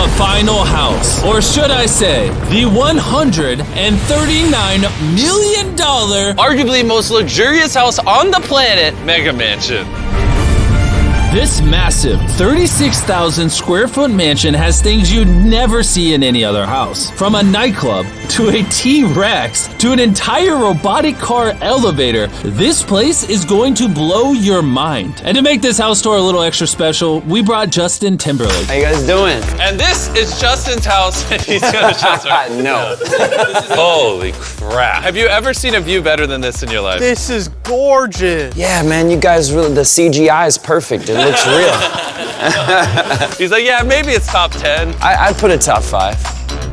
The final house, or should I say, the $139 million, arguably most luxurious house on the planet, Mega Mansion. This massive 36,000 square foot mansion has things you'd never see in any other house. From a nightclub, to a T-Rex, to an entire robotic car elevator, this place is going to blow your mind. And to make this house tour a little extra special, we brought Justin Timberlake. How you guys doing? And this is Justin's house, and he's gonna show us around. No. Holy crap. Have you ever seen a view better than this in your life? This is gorgeous. Yeah, man, you guys really, the CGI is perfect. It looks real. He's like, yeah, maybe it's top 10. I'd put it top 5.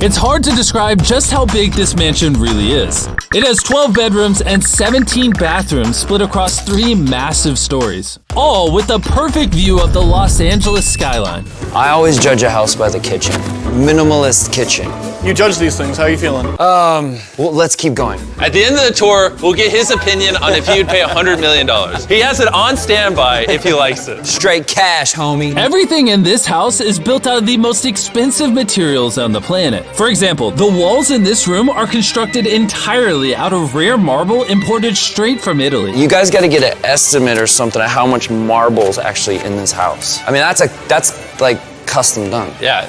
It's hard to describe just how big this mansion really is. It has 12 bedrooms and 17 bathrooms split across 3 massive stories, all with the perfect view of the Los Angeles skyline. I always judge a house by the kitchen. Minimalist kitchen. You judge these things. How are you feeling? Well, let's keep going. At the end of the tour, we'll get his opinion on if he would pay $100 million. He has it on standby if he likes it. Straight cash, homie. Everything in this house is built out of the most expensive materials on the planet. For example, the walls in this room are constructed entirely out of rare marble imported straight from Italy. You guys got to get an estimate or something of how much marble is actually in this house. I mean, that's like custom done. Yeah.